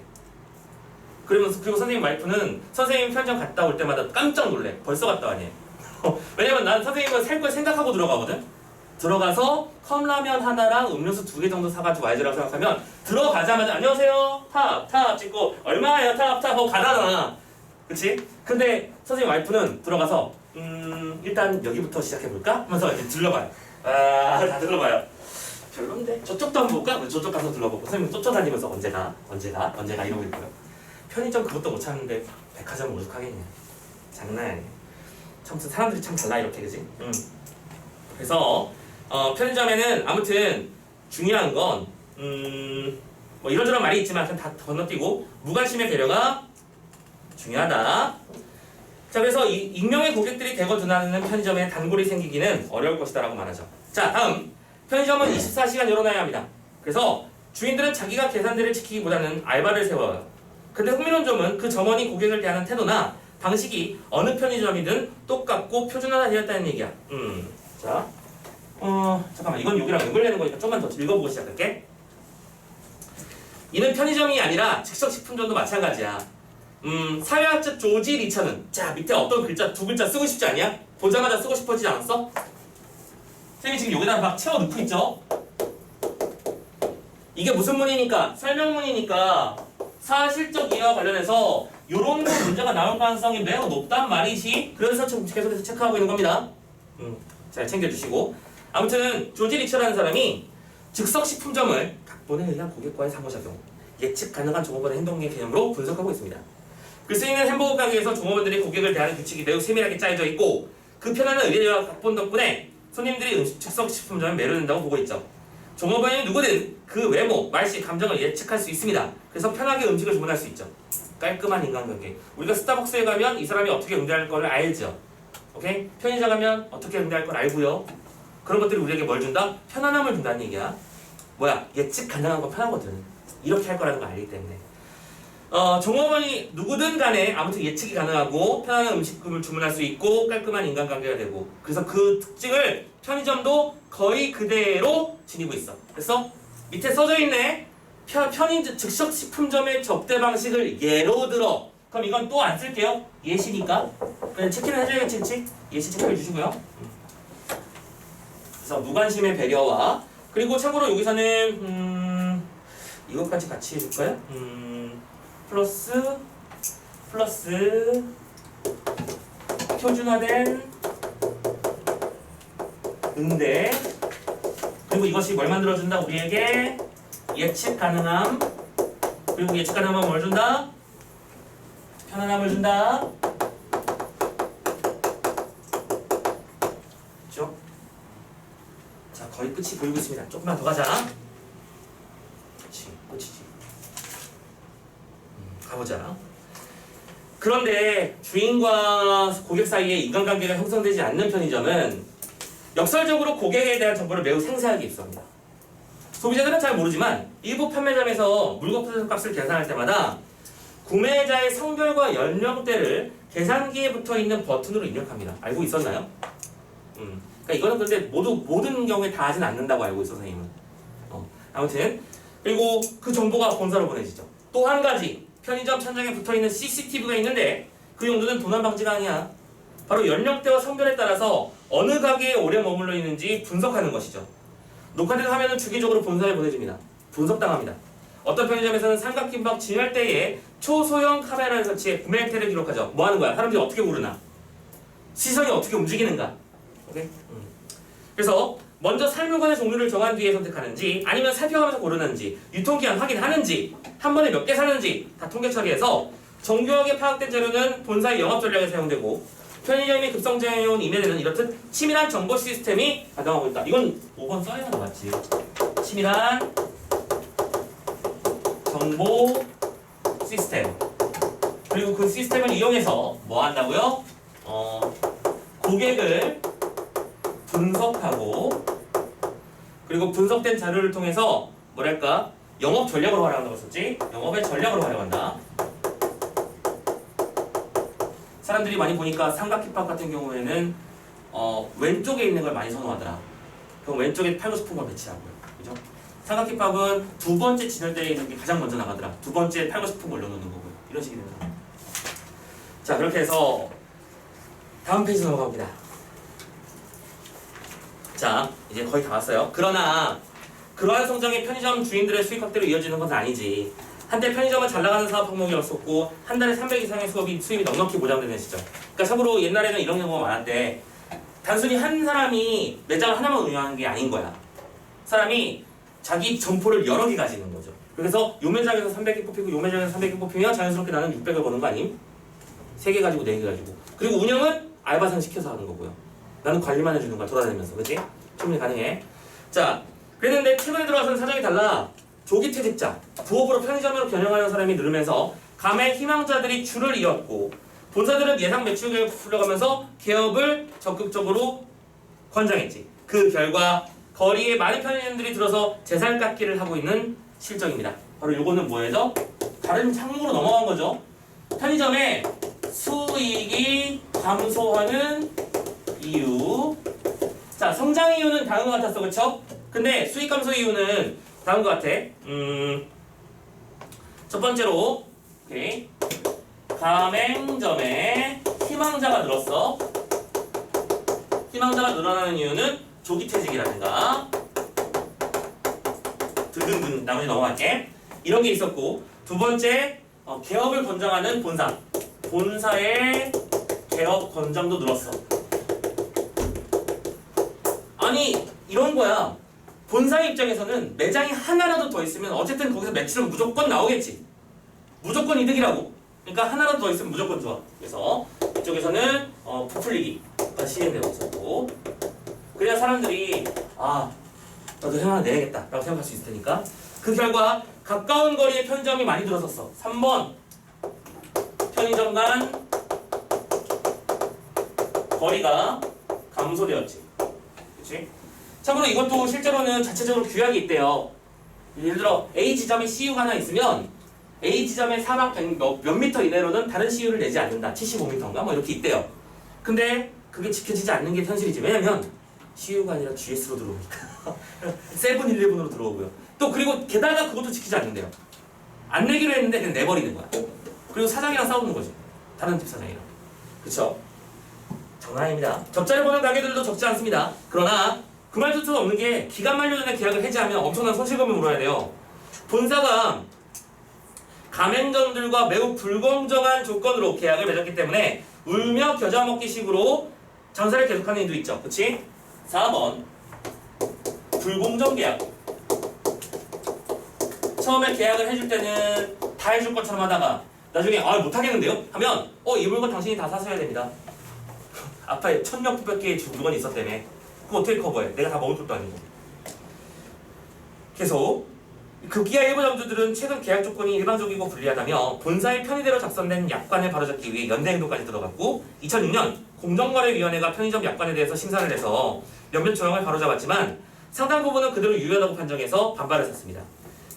그리고 선생님 와이프는 선생님 편의점 갔다 올 때마다 깜짝 놀래. 벌써 갔다 와니. 왜냐면 난 선생님은 살 걸 생각하고 들어가거든. 들어가서 컵라면 하나랑 음료수 2개 정도 사가지고 와야지라고 생각하면 들어가자마자 안녕하세요 탑 찍고 얼마예요 탑 하고 가잖아. 그치? 근데 선생님 와이프는 들어가서 일단 여기부터 시작해볼까? 하면서 이제 둘러봐요. 다 둘러봐요. 별론데? 저쪽도 한번 볼까? 저쪽 가서 둘러보고 선생님 쫓아다니면서 언제가 이러고 있고요. 편의점 그것도 못 찾는데 백화점 오죽하겠냐. 장난 아니야. 참 사람들이 참 달라 이렇게. 그지? 그래서 편의점에는 아무튼 중요한 건 뭐 이런저런 말이 있지만 그냥 다 건너뛰고 무관심의 배려가 중요하다. 자, 그래서 이 익명의 고객들이 대거 드나드는 편의점에 단골이 생기기는 어려울 것이다 라고 말하죠. 자, 다음 편의점은 24시간 열어놔야 합니다. 그래서 주인들은 자기가 계산대를 지키기보다는 알바를 세워요. 근데 흥미로운 점은 그 점원이 고객을 대하는 태도나 방식이 어느 편의점이든 똑같고 표준화되었다는 얘기야. 자, 잠깐만, 이건 여기랑 연결되는 거니까 좀만 더 읽어보고 시작할게. 이는 편의점이 아니라 즉석식품점도 마찬가지야. 사회학자 조지 리처는, 자, 밑에 어떤 글자, 두 글자 쓰고 싶지 않냐? 보자마자 쓰고 싶어지지 않았어? 선생님이 지금 여기다 막 채워 넣고 있죠? 이게 무슨 문이니까? 설명문이니까 사실적 이해와 관련해서 요런 거 문제가 나올 가능성이 매우 높단 말이지. 그래서 지금 계속해서 체크하고 있는 겁니다. 잘 챙겨주시고. 아무튼 조지 리처라는 사람이 즉석식품점을 각본에 의한 고객과의 상호작용, 예측 가능한 종업원의 행동의 개념으로 분석하고 있습니다. 그 쓰이는 햄버거 가게에서 종업원들이 고객을 대하는 규칙이 매우 세밀하게 짜여져 있고 그 편안한 의뢰와 각본 덕분에 손님들이 즉석식품점에 매료된다고 보고 있죠. 종업원이 누구든 그 외모, 말씨, 감정을 예측할 수 있습니다. 그래서 편하게 음식을 주문할 수 있죠. 깔끔한 인간관계. 우리가 스타벅스에 가면 이 사람이 어떻게 응대할 걸 알죠. 오케이? 편의점 가면 어떻게 응대할 걸 알고요. 그런 것들이 우리에게 뭘 준다? 편안함을 준다는 얘기야. 뭐야? 예측 가능한 거 편하거든. 이렇게 할 거라는 걸 알기 때문에. 종업원이 누구든 간에 아무튼 예측이 가능하고 편안한 음식을 주문할 수 있고 깔끔한 인간관계가 되고, 그래서 그 특징을 편의점도 거의 그대로 지니고 있어. 그래서 밑에 써져 있네. 편의점 즉석식품점의 접대 방식을 예로 들어. 그럼 이건 또 안 쓸게요. 예시니까. 그냥 체크는 해줘야겠지, 그치? 예시 체크해 주시고요. 그래서 무관심의 배려와, 그리고 참고로 여기서는 이것까지 같이 해줄까요? 플러스 표준화된 응대, 그리고 이것이 뭘 만들어준다? 우리에게 예측 가능함, 그리고 예측 가능함은 뭘 준다? 편안함을 준다. 그렇죠? 자, 거의 끝이 보이고 있습니다. 조금만 더 가자. 그렇지, 끝이지. 가보자. 그런데 주인과 고객 사이에 인간관계가 형성되지 않는 편의점은 역설적으로 고객에 대한 정보를 매우 상세하게 입수합니다. 소비자들은 잘 모르지만 일부 판매점에서 물건 값을 계산할 때마다 구매자의 성별과 연령대를 계산기에 붙어있는 버튼으로 입력합니다. 알고 있었나요? 그러니까 이거는 근데 모든 경우에 다 하진 않는다고 알고 있어, 선생님은. 아무튼, 그리고 그 정보가 본사로 보내지죠. 또 한 가지, 편의점 천장에 붙어있는 CCTV가 있는데 그 용도는 도난 방지가 아니야. 바로 연령대와 성별에 따라서 어느 가게에 오래 머물러 있는지 분석하는 것이죠. 녹화된 화면은 주기적으로 본사에 보내집니다. 분석당합니다. 어떤 편의점에서는 삼각김밥 진열대에 초소형 카메라를 설치해 구매 행태를 기록하죠. 뭐 하는 거야? 사람들이 어떻게 고르나? 시선이 어떻게 움직이는가? 오케이? 그래서 먼저 살 물건의 종류를 정한 뒤에 선택하는지, 아니면 살펴가면서 고르는지, 유통기한 확인하는지, 한 번에 몇 개 사는지 다 통계 처리해서 정교하게 파악된 자료는 본사의 영업 전략에 사용되고, 편의점이 급성장해온 이면에는 이렇듯 치밀한 정보 시스템이 가동하고 있다. 이건 5번 써야 하는 거 맞지? 치밀한 정보 시스템. 그리고 그 시스템을 이용해서 뭐 한다고요? 고객을 분석하고, 그리고 분석된 자료를 통해서 뭐랄까? 영업 전략으로 활용한다고 썼지? 영업의 전략으로 활용한다. 사람들이 많이 보니까 삼각김밥 같은 경우에는 왼쪽에 있는 걸 많이 선호하더라. 그럼 왼쪽에 팔고 싶은 걸 배치하고요. 그죠? 삼각김밥은 두 번째 진열대에 있는 게 가장 먼저 나가더라. 두 번째 팔고 싶은 걸 올려놓는 거고요. 이런 식이 됩니다. 자, 그렇게 해서 다음 페이지 넘어갑니다. 자, 이제 거의 다 왔어요. 그러나 그러한 성장이 편의점 주인들의 수익 확대로 이어지는 것은 아니지. 한때 편의점은 잘 나가는 사업 항목이었었고 한 달에 300 이상의 수입이 넉넉히 보장되는 시절. 그러니까 참고로 옛날에는 이런 경우가 많았대. 단순히 한 사람이 매장을 하나만 운영하는 게 아닌 거야. 사람이 자기 점포를 여러 개 가지는 거죠. 그래서 요 매장에서 300개 뽑히고 요 매장에서 300개 뽑히면 자연스럽게 나는 600을 버는 거 아님? 3개 가지고 4개 가지고. 그리고 운영은 알바생 시켜서 하는 거고요. 나는 관리만 해주는 거야, 돌아다니면서. 그치? 충분히 가능해. 자, 그랬는데 최근에 들어와서는 사정이 달라. 조기퇴직자, 부업으로 편의점으로 변형하는 사람이 늘으면서 가맹 희망자들이 줄을 이었고 본사들은 예상 매출 계획을 풀려가면서 개업을 적극적으로 권장했지. 그 결과 거리에 많은 편의점들이 들어서 재산 깎기를 하고 있는 실정입니다. 바로 요거는 뭐예요? 다른 항목으로 넘어간 거죠. 편의점의 수익이 감소하는 이유. 자, 성장 이유는 다음과 같았어, 그쵸? 근데 수익 감소 이유는 다음과 같아. 첫 번째로, 오케이. 가맹점에 희망자가 늘었어. 희망자가 늘어나는 이유는 조기퇴직이라든가 등등등. 나머지 넘어갈게. 이런 게 있었고, 두 번째, 개업을 권장하는 본사. 본사의 개업 권장도 늘었어. 아니, 이런 거야. 본사의 입장에서는 매장이 하나라도 더 있으면 어쨌든 거기서 매출은 무조건 나오겠지. 무조건 이득이라고. 그러니까 하나라도 더 있으면 무조건 좋아. 그래서 이쪽에서는 부풀리기가 시행되고 있었고, 그래야 사람들이 나도 형 하나 내야겠다 라고 생각할 수 있을 테니까. 그 결과 가까운 거리에 편의점이 많이 들어섰어. 3번 편의점 간 거리가 감소되었지. 그치? 참고로 이것도 실제로는 자체적으로 규약이 있대요. 예를 들어 A 지점에 CU가 하나 있으면 A 지점의 사막 몇 미터 이내로는 다른 CU를 내지 않는다. 75m인가 뭐 이렇게 있대요. 근데 그게 지켜지지 않는 게 현실이지. 왜냐면 CU가 아니라 GS로 들어오니까. 세븐일레븐으로 들어오고요. 또 그리고 게다가 그것도 지키지 않는데요. 안 내기로 했는데 그냥 내버리는 거야. 그리고 사장이랑 싸우는 거지. 다른 집 사장이랑. 그쵸? 장난 아닙니다. 적자를 보는 가게들도 적지 않습니다. 그러나 그말할 수 없는 게 기간 만료 전에 계약을 해지하면 엄청난 손실금을 물어야 돼요. 본사가 가맹점들과 매우 불공정한 조건으로 계약을 맺었기 때문에 울며 겨자 먹기 식으로 장사를 계속하는 이도 있죠. 그치? 4번 불공정 계약. 처음에 계약을 해줄 때는 다 해줄 것처럼 하다가 나중에 못하겠는데요? 하면 이 물건 당신이 다 사셔야 됩니다. 아파에 1,600개의 물건이 있었다며. 그럼 어떻게 커버해? 내가 다 먹을 것도 아니고. 계속 급기야 일부 점주들은 최근 계약 조건이 일반적이고 불리하다며 본사의 편의대로 작성된 약관을 바로잡기 위해 연대행동까지 들어갔고 2006년 공정거래위원회가 편의점 약관에 대해서 심사를 해서 몇몇 조항을 바로잡았지만 상당 부분은 그대로 유효하다고 판정해서 반발을 샀습니다.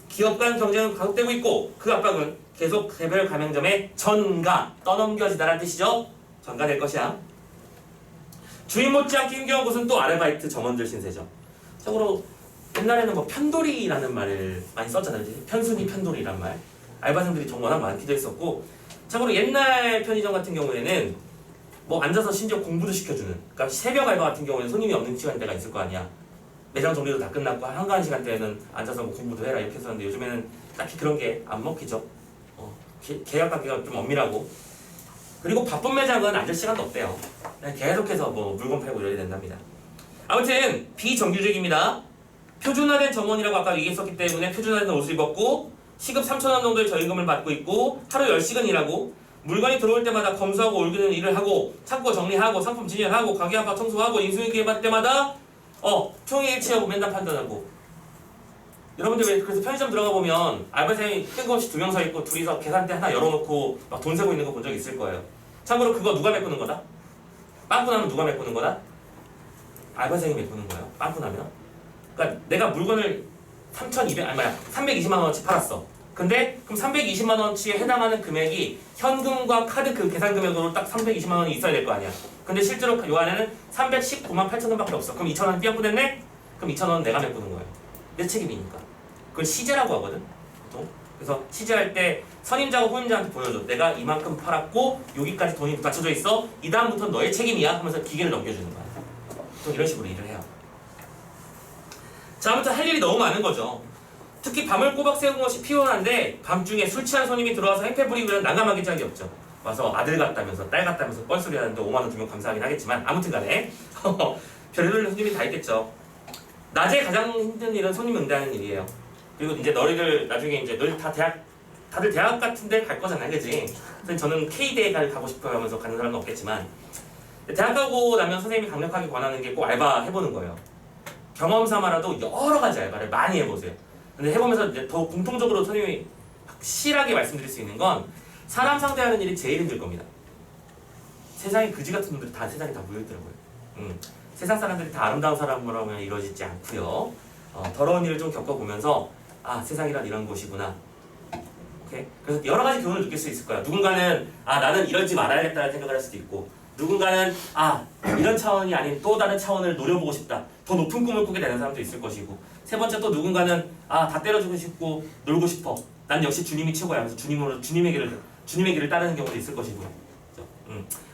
기업 간 경쟁은 가속되고 있고 그 압박은 계속 개별 가맹점의 전가, 떠넘겨지다라는 뜻이죠. 전가될 것이야. 주인 못지않게 힘겨운 곳은 또 아르바이트 점원들 신세죠. 참고로 옛날에는 뭐 편돌이라는 말을 많이 썼잖아요. 편순이 편돌이란 말. 알바생들이 좀 워낙 많기도 했었고, 참고로 옛날 편의점 같은 경우에는 뭐 앉아서 심지어 공부도 시켜주는, 그러니까 새벽 알바 같은 경우에는 손님이 없는 시간대가 있을 거 아니야. 매장 정리도 다 끝났고 한가한 시간대에는 앉아서 뭐 공부도 해라 이렇게 했었는데 요즘에는 딱히 그런 게 안 먹히죠. 계약 관계가 좀 엄밀하고, 그리고 바쁜 매장은 앉을 시간도 없대요. 그냥 계속해서 뭐 물건 팔고 이래야 된답니다. 아무튼 비정규직입니다. 표준화된 점원이라고 아까 얘기했었기 때문에 표준화된 옷을 입었고 시급 3,000원 정도의 저임금을 받고 있고 하루 10시간 일하고 물건이 들어올 때마다 검수하고 올리는 일을 하고 창고 정리하고 상품 진열하고 가게 한바 청소하고 인수인계 받을 때마다 총일치하고 맨날 판단하고. 여러분들 왜 그래서 편의점 들어가 보면 알바생이 뜬금없이 2명 서 있고 둘이서 계산대 하나 열어놓고 막 돈 세고 있는 거 본 적 있을 거예요. 참고로 그거 누가 메꾸는 거다? 빵꾸 나면 누가 메꾸는 거다? 알바생이 메꾸는 거예요. 빵꾸 나면. 그러니까 내가 물건을 320만 원어치 팔았어. 근데 그럼 320만 원어치에 해당하는 금액이 현금과 카드 그 계산 금액으로 딱 320만 원이 있어야 될 거 아니야. 근데 실제로 요 안에는 319만 8천 원밖에 없어. 그럼 2천 원 삐약부 됐네? 그럼 2천 원 내가 메꾸는 거예요. 내 책임이니까. 그걸 시제라고 하거든. 보통. 그래서 시제할 때 선임자가 후임자한테 보여줘. 내가 이만큼 팔았고 여기까지 돈이 맞춰져 있어. 이 다음부터 너의 책임이야 하면서 기계를 넘겨주는 거야. 보통 이런 식으로 일을 해요. 자, 아무튼 할 일이 너무 많은 거죠. 특히 밤을 꼬박 새운 것이 피곤한데 밤중에 술 취한 손님이 들어와서 행패 부리면 난감하기 짝이 없죠. 와서 아들 같다면서 딸 같다면서 뻘소리 하는데 5만 원 주면 감사하긴 하겠지만 아무튼 간에 별의별 손님이 다 있겠죠. 낮에 가장 힘든 일은 손님 응대하는 일이에요. 그리고 이제 너희들 나중에 이제 너희 다들 대학 같은데 갈 거잖아요, 그지? 저는 K대에 가고 싶어요 하면서 가는 사람은 없겠지만 대학 가고 나면 선생님이 강력하게 권하는 게 꼭 알바 해보는 거예요. 경험 삼아라도 여러 가지 알바를 많이 해보세요. 근데 해보면서 이제 더 공통적으로 선생님이 확실하게 말씀드릴 수 있는 건 사람 상대하는 일이 제일 힘들 겁니다. 세상에 그지 같은 놈들이 다 세상에 다 모여있더라고요. 세상 사람들이 다 아름다운 사람으로 이루어지지 않고요. 더러운 일을 좀 겪어보면서 아 세상이란 이런 곳이구나. 오케이? 그래서 여러 가지 교훈을 느낄 수 있을 거야. 누군가는 아 나는 이러지 말아야겠다는 생각을 할 수도 있고, 누군가는 아 이런 차원이 아닌 또 다른 차원을 노려보고 싶다. 더 높은 꿈을 꾸게 되는 사람도 있을 것이고, 세 번째 또 누군가는 아 다 때려주고 싶고 놀고 싶어. 난 역시 주님이 최고야. 그래서 주님의 길을 따르는 경우도 있을 것이고. 그렇죠?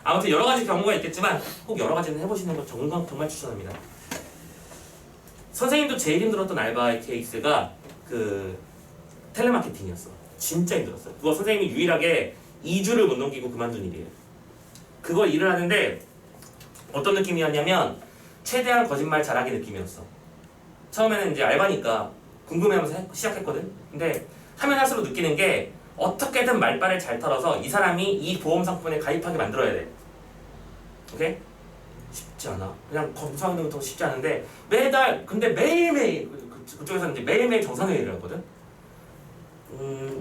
아무튼 여러 가지 경우가 있겠지만 꼭 여러 가지는 해보시는 거 정말 추천합니다. 선생님도 제일 힘들었던 알바의 케이스가 그 텔레마케팅이었어. 진짜 힘들었어요. 그거 선생님이 유일하게 2주를 못 넘기고 그만둔 일이에요. 그거 일을 하는데 어떤 느낌이었냐면 최대한 거짓말 잘하기 느낌이었어. 처음에는 이제 알바니까 궁금해하면서 시작했거든. 근데 하면 할수록 느끼는 게 어떻게든 말빨을 잘 털어서 이 사람이 이 보험 상품에 가입하게 만들어야 돼. 오케이? 쉽지 않아. 그냥 검사하는 것도 쉽지 않은데 매달 근데 매일매일 그쪽에서는 이제 매일매일 정산회의를 하거든.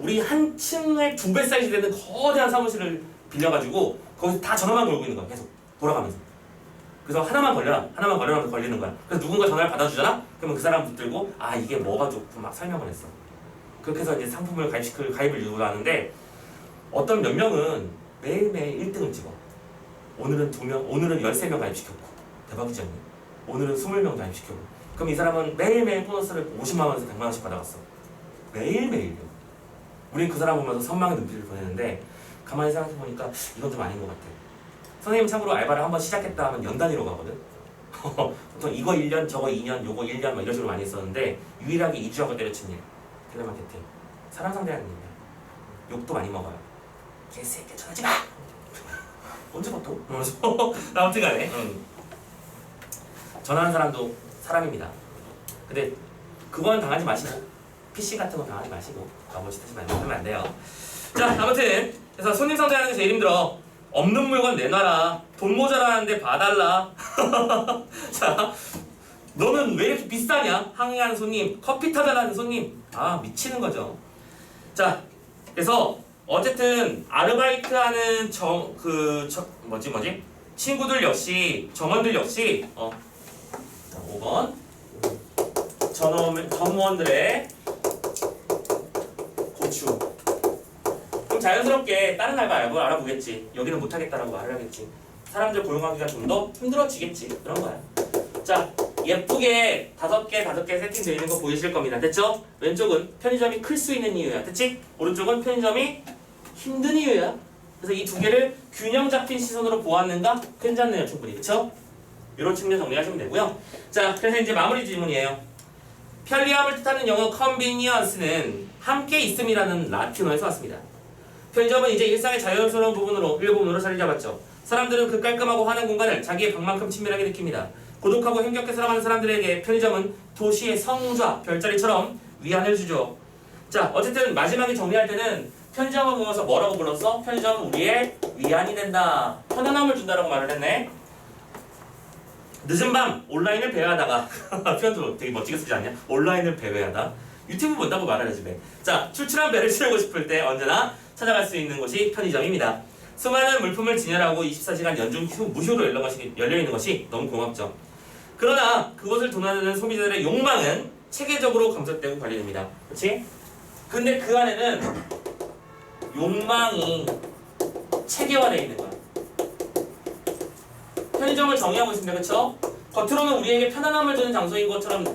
우리 한 층에 2배 사이즈 되는 거대한 사무실을 빌려가지고 거기서 다 전화만 걸고 있는 거야. 계속 돌아가면서. 그래서 하나만 걸려면 걸리는 거야. 그래서 누군가 전화를 받아주잖아? 그러면 그 사람 붙들고 아 이게 뭐가 좋고 막 설명을 했어. 그렇게 해서 이제 상품을 가입을 유도하는데 어떤 몇 명은 매일매일 1등을 찍어. 오늘은 2명, 오늘은 13명 가입시켰고. 대박이지 않니? 오늘은 20명 가입시켰고. 그럼 이 사람은 매일매일 보너스를 50만 원에서 100만 원씩 받아갔어. 매일매일요. 우린 그 사람 보면서 선망의 눈빛을 보내는데 가만히 생각해보니까 이건 좀 아닌 것 같아. 선생님 참고로 알바를 한번 시작했다 하면 연 단위로 가거든. 보통 이거 1년, 저거 2년, 요거 1년 막 이런 식으로 많이 했었는데 유일하게 2주하고 때려친 일. 텔레마케팅. 사람 상대하는 일이야. 욕도 많이 먹어요. 개새끼 전화하지 마! 언제부터? 아무튼 간에 전화하는 사람도 사람입니다. 근데 그건 당하지 마시고 PC 같은 거 당하지 마시고 아버지 뜻이 만들면 안 돼요. 자 아무튼 그래서 손님 상대하는 게 제일 힘들어. 없는 물건 내놔라. 돈 모자라는데 봐달라. 자 너는 왜 이렇게 비싸냐? 항의하는 손님, 커피 타달라는 손님. 아 미치는 거죠. 자 그래서 어쨌든 아르바이트하는 친구들 역시 정원들 역시 5번 점원들의 고추. 그럼 자연스럽게 다른 알바 알아보겠지. 여기는 못하겠다라고 말을 하겠지. 사람들 고용하기가 좀 더 힘들어지겠지. 그런 거야. 자 예쁘게 5개 세팅되어 있는 거 보이실 겁니다. 됐죠? 왼쪽은 편의점이 클 수 있는 이유야. 됐지? 오른쪽은 편의점이 힘든 이유야. 그래서 이 두 개를 균형 잡힌 시선으로 보았는가? 괜찮네요, 충분히. 그쵸? 이런 측면 정리하시면 되고요. 자, 그래서 이제 마무리 질문이에요. 편리함을 뜻하는 영어 convenience는 함께 있음이라는 라틴어에서 왔습니다. 편의점은 이제 일상의 자연스러운 일부분으로 자리 잡았죠. 사람들은 그 깔끔하고 환한 공간을 자기의 방만큼 친밀하게 느낍니다. 고독하고 힘겹게 살아가는 사람들에게 편의점은 도시의 성좌, 별자리처럼 위안을 주죠. 자, 어쨌든 마지막에 정리할 때는 편의점을 보면서 뭐라고 불렀어? 편의점은 우리의 위안이 된다. 편안함을 준다라고 말을 했네. 늦은 밤 온라인을 배회하다가 표현도 되게 멋지게 쓰지 않냐? 온라인을 배회하다. 유튜브 본다고 말을 해주네 자, 출출한 배를 채우고 싶을 때 언제나 찾아갈 수 있는 곳이 편의점입니다. 수많은 물품을 진열하고 24시간 연중 무휴로 열려있는 것이 너무 고맙죠. 그러나 그것을 도나드는 소비자들의 욕망은 체계적으로 감속되고 관리됩니다. 그렇지? 근데 그 안에는 욕망이 체계화되어 있는 거야. 편의점을 정의하고 있습니다. 그렇죠? 겉으로는 우리에게 편안함을 주는 장소인 것처럼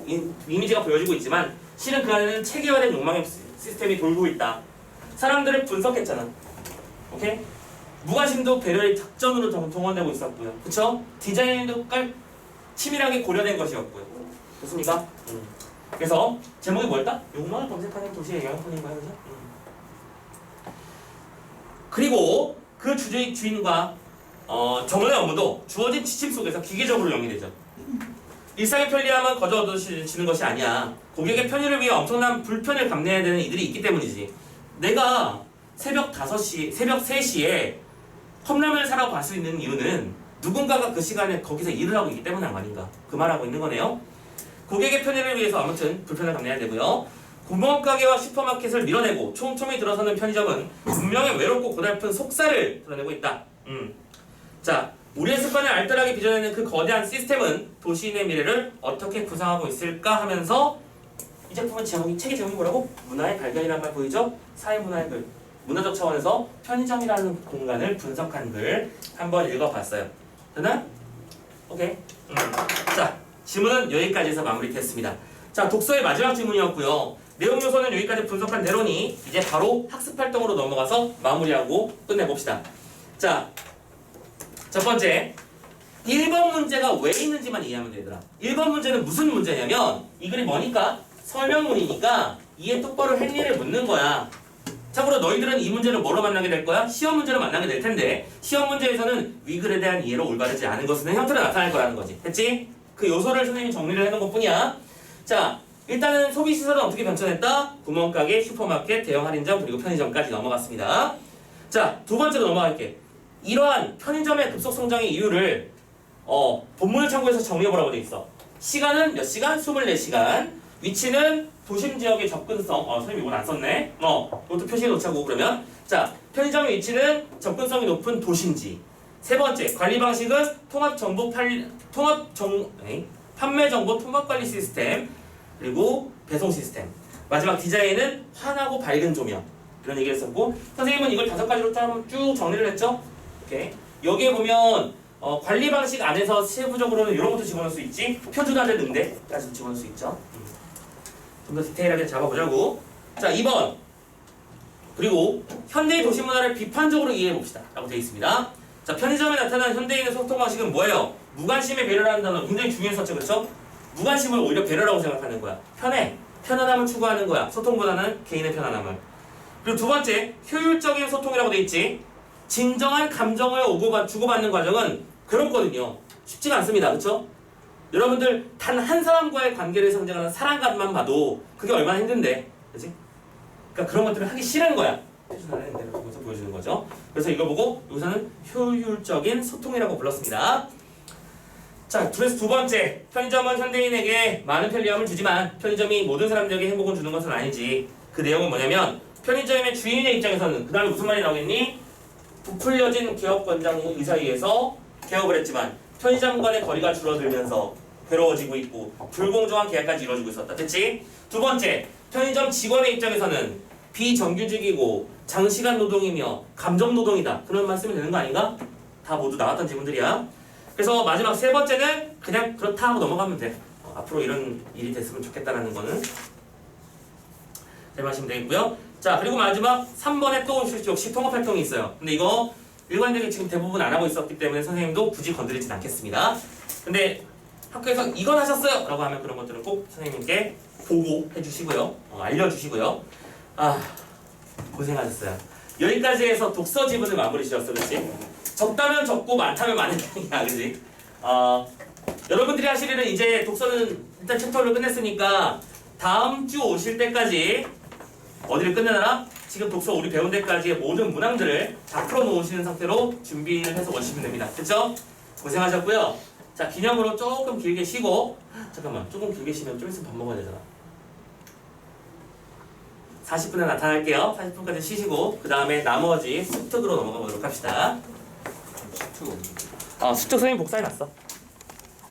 이미지가 보여지고 있지만 실은 그 안에는 체계화된 욕망의 시스템이 돌고 있다. 사람들을 분석했잖아. 오케이? 무관심도 배려의 작전으로 동원되고 있었고요. 그쵸? 디자인도 치밀하게 고려된 것이었고요. 좋습니까? 그래서 제목이 뭐였다? 욕망을 검색하는 도시의 영향권인가요? 그죠? 그리고 그 주인과 정원의 업무도 주어진 지침 속에서 기계적으로 영위되죠. 일상의 편리함은 거저 얻어지는 것이 아니야. 고객의 편의를 위해 엄청난 불편을 감내해야 되는 이들이 있기 때문이지. 내가 새벽 3시에 컵라면을 사러 갈 수 있는 이유는 누군가가 그 시간에 거기서 일을 하고 있기 때문이 아닌가. 그 말하고 있는 거네요. 고객의 편의를 위해서 아무튼 불편을 감내해야 되고요. 구멍가게와 슈퍼마켓을 밀어내고 촘촘히 들어서는 편의점은 분명히 외롭고 고달픈 속살을 드러내고 있다. 자, 우리의 습관을 알뜰하게 빚어내는 그 거대한 시스템은 도시인의 미래를 어떻게 구상하고 있을까 하면서 이 작품의 제목이, 책의 제목이 뭐라고? 문화의 발견이라는 말 보이죠? 사회문화의 글. 문화적 차원에서 편의점이라는 공간을 분석한 글 한번 읽어봤어요. 됐나? 오케이. 자, 질문은 여기까지 해서 마무리됐습니다. 자, 독서의 마지막 질문이었고요. 내용 요소는 여기까지 분석한 대로니 이제 바로 학습 활동으로 넘어가서 마무리하고 끝내봅시다. 자, 첫 번째, 1번 문제가 왜 있는지만 이해하면 되더라. 1번 문제는 무슨 문제냐면 이 글이 뭐니까? 설명문이니까 이해 똑바로 했니를 묻는 거야. 참고로 너희들은 이 문제를 뭐로 만나게 될 거야? 시험 문제로 만나게 될 텐데 시험 문제에서는 위글에 대한 이해로 올바르지 않은 것은 형태로 나타날 거라는 거지. 됐지? 그 요소를 선생님이 정리를 해놓은 것 뿐이야. 자, 일단은 소비시설은 어떻게 변천했다? 구멍가게, 슈퍼마켓, 대형 할인점, 그리고 편의점까지 넘어갔습니다. 자, 두 번째로 넘어갈게. 이러한 편의점의 급속 성장의 이유를 본문을 참고해서 정리해보라고 돼 있어. 시간은 몇 시간? 24시간. 위치는 도심 지역의 접근성. 선생님 이건 안 썼네. 이것도 표시해 놓자고 그러면. 자, 편의점의 위치는 접근성이 높은 도심지. 세 번째, 관리 방식은 판매 정보 통합 관리 시스템. 그리고 배송 시스템. 마지막 디자인은 환하고 밝은 조명. 이런 얘기를 했었고, 선생님은 이걸 5가지로 쭉 정리를 했죠. 오케이. 여기에 보면 관리 방식 안에서 세부적으로는 이런 것도 집어넣을 수 있지. 표준화된 응대까지 집어넣을 수 있죠. 좀 더 디테일하게 잡아보자고. 자, 2번. 그리고 현대의 도시 문화를 비판적으로 이해해봅시다 라고 되어 있습니다. 자, 편의점에 나타난 현대인의 소통 방식은 뭐예요? 무관심에 배려라는 단어 굉장히 중요했었죠. 그렇죠? 무관심을 오히려 배려라고 생각하는 거야. 편안함을 추구하는 거야. 소통보다는 개인의 편안함을. 그리고 두 번째, 효율적인 소통이라고 돼 있지. 진정한 감정을 주고받는 과정은 괴롭거든요. 쉽지가 않습니다. 그렇죠? 여러분들 단 한 사람과의 관계를 상징하는 사랑감만 봐도 그게 얼마나 힘든데, 그렇지? 그러니까 그런 것들을 하기 싫은 거야. 표준화는 내가 보면서 보여주는 거죠. 그래서 이거 보고 여기서는 효율적인 소통이라고 불렀습니다. 자, 그래서 두 번째, 편의점은 현대인에게 많은 편리함을 주지만 편의점이 모든 사람들에게 행복을 주는 것은 아니지. 그 내용은 뭐냐면 편의점의 주인의 입장에서는 그 다음에 무슨 말이 나오겠니? 부풀려진 기업권장 의사에 의해서 개업을 했지만 편의점 간의 거리가 줄어들면서 괴로워지고 있고 불공정한 계약까지 이루어지고 있었다. 됐지? 두 번째, 편의점 직원의 입장에서는 비정규직이고 장시간 노동이며 감정 노동이다. 그런 말 쓰면 되는 거 아닌가? 다 모두 나왔던 질문들이야. 그래서 마지막 세 번째는 그냥 그렇다 하고 넘어가면 돼. 앞으로 이런 일이 됐으면 좋겠다라는 거는 잘하시면 되겠고요. 자, 그리고 마지막 3번에 또 역시 통합활동이 있어요. 근데 이거 일관되게 지금 대부분 안 하고 있었기 때문에 선생님도 굳이 건드리진 않겠습니다. 근데 학교에서 이건 하셨어요! 라고 하면 그런 것들은 꼭 선생님께 보고해 주시고요. 알려주시고요. 고생하셨어요. 여기까지 해서 독서 지문을 마무리 지었어. 그렇지? 적다면 적고 많다면 많은 편이야. 그렇지? 여러분들이 하실 일은 이제 독서는 일단 챕터를 끝냈으니까 다음 주 오실 때까지 어디를 끝내나? 지금 독서 우리 배운 데까지의 모든 문항들을 다 풀어놓으시는 상태로 준비를 해서 오시면 됩니다. 됐죠? 고생하셨고요. 자, 기념으로 조금 길게 쉬고, 잠깐만, 조금 길게 쉬면 좀 있으면 밥 먹어야 되잖아. 40분에 나타날게요. 40분까지 쉬시고 그 다음에 나머지 숙특으로 넘어가 보도록 합시다. 숙특 선생님 복사해놨어.